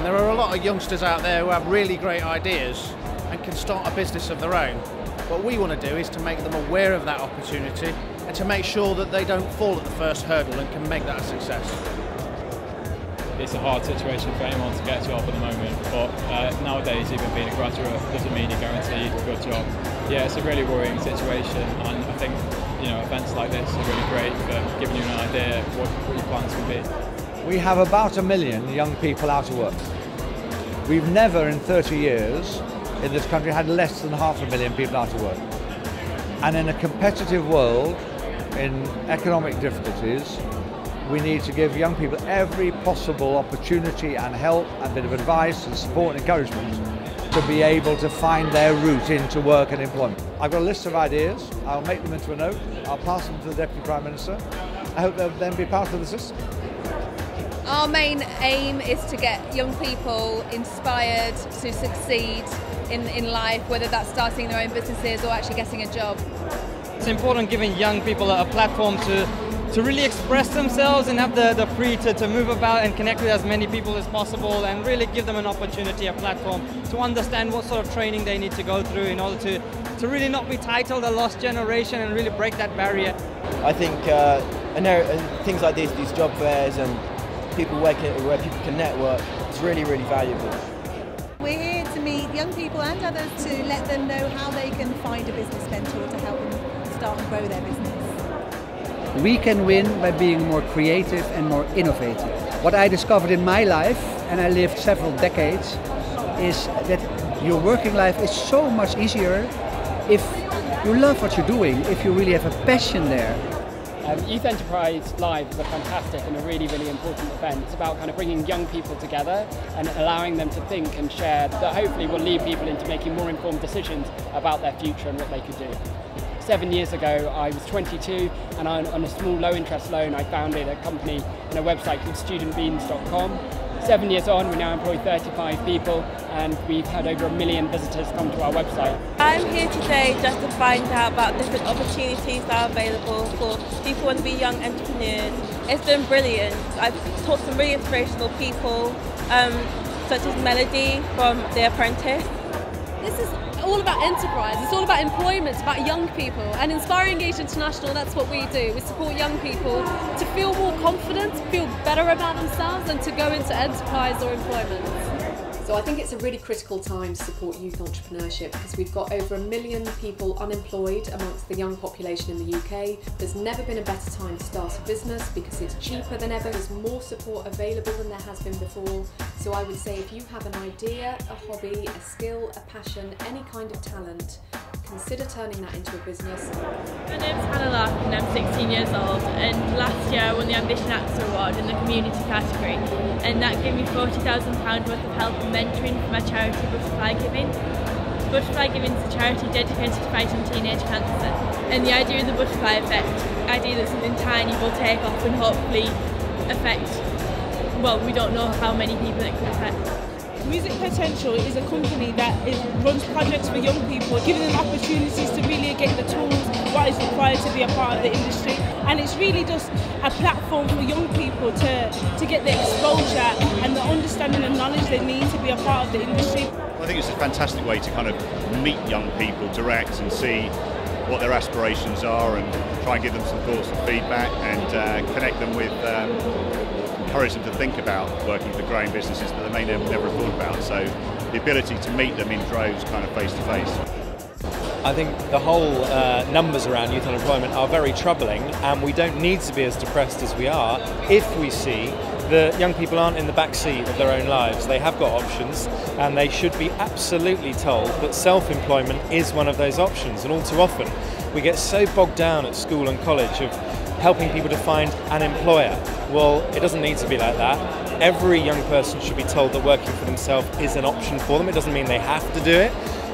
there are a lot of youngsters out there who have really great ideas and can start a business of their own. What we want to do is to make them aware of that opportunity and to make sure that they don't fall at the first hurdle and can make that a success. It's a hard situation for anyone to get a job at the moment, but nowadays even being a graduate doesn't mean you're guaranteed a good job. Yeah, it's a really worrying situation, and I think events like this are really great for giving you an idea of what your plans can be. We have about 1 million young people out of work. We've never in 30 years in this country had less than 500,000 people out of work. And in a competitive world, in economic difficulties, we need to give young people every possible opportunity and help and bit of advice and support and encouragement to be able to find their route into work and employment. I've got a list of ideas. I'll make them into a note. I'll pass them to the Deputy Prime Minister. I hope they'll then be part of the system. Our main aim is to get young people inspired to succeed in life, whether that's starting their own businesses or actually getting a job. It's important giving young people a platform to really express themselves and have the free to move about and connect with as many people as possible, and really give them an opportunity, a platform to understand what sort of training they need to go through in order to really not be titled a lost generation and really break that barrier. I think things like these job fairs and people where people can network, is really, really valuable. We're here to meet young people and others to let them know how they can find a business mentor to help them start and grow their business. We can win by being more creative and more innovative. What I discovered in my life, and I lived several decades, is that your working life is so much easier if you love what you're doing, if you really have a passion there. Youth Enterprise Live is a fantastic and a really, really important event. It's about kind of bringing young people together and allowing them to think and share that hopefully will lead people into making more informed decisions about their future and what they could do. 7 years ago, I was 22, and on a small low-interest loan, I founded a company and a website called studentbeans.com. 7 years on, we now employ 35 people, and we've had over 1 million visitors come to our website. I'm here today just to find out about different opportunities that are available for people who want to be young entrepreneurs. It's been brilliant. I've taught some really inspirational people, such as Melody from The Apprentice. This is all about enterprise, it's all about employment, it's about young people, and Inspire Engage International, that's what we do. We support young people to feel more confident, feel better about themselves, and to go into enterprise or employment. So I think it's a really critical time to support youth entrepreneurship, because we've got over 1 million people unemployed amongst the young population in the UK. There's never been a better time to start a business because it's cheaper than ever. There's more support available than there has been before. So I would say if you have an idea, a hobby, a skill, a passion, any kind of talent, consider turning that into a business. My name's Hannah Larkin and I'm 16 years old, and last year I won the Ambition AXA Award in the community category, and that gave me £40,000 worth of help and mentoring for my charity Butterfly Giving. Butterfly Giving is a charity dedicated to fighting teenage cancer, and the idea of the butterfly effect, the idea that something tiny will take off and hopefully affect, well, we don't know how many people it could affect. Music Potential is a company that runs projects for young people, giving them opportunities to really get the tools, what is required to be a part of the industry. And it's really just a platform for young people to get the exposure and the understanding and knowledge they need to be a part of the industry. I think it's a fantastic way to kind of meet young people direct and see what their aspirations are, and try and give them some thoughts and feedback, and connect them with encourage them to think about working for growing businesses that they may never have thought about. So the ability to meet them in droves, kind of face to face. I think the whole numbers around youth unemployment are very troubling, and we don't need to be as depressed as we are if we see that young people aren't in the back seat of their own lives. They have got options, and they should be absolutely told that self-employment is one of those options. And all too often we get so bogged down at school and college of helping people to find an employer. Well, it doesn't need to be like that. Every young person should be told that working for themselves is an option for them. It doesn't mean they have to do it,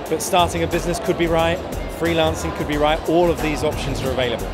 but starting a business could be right, freelancing could be right. All of these options are available.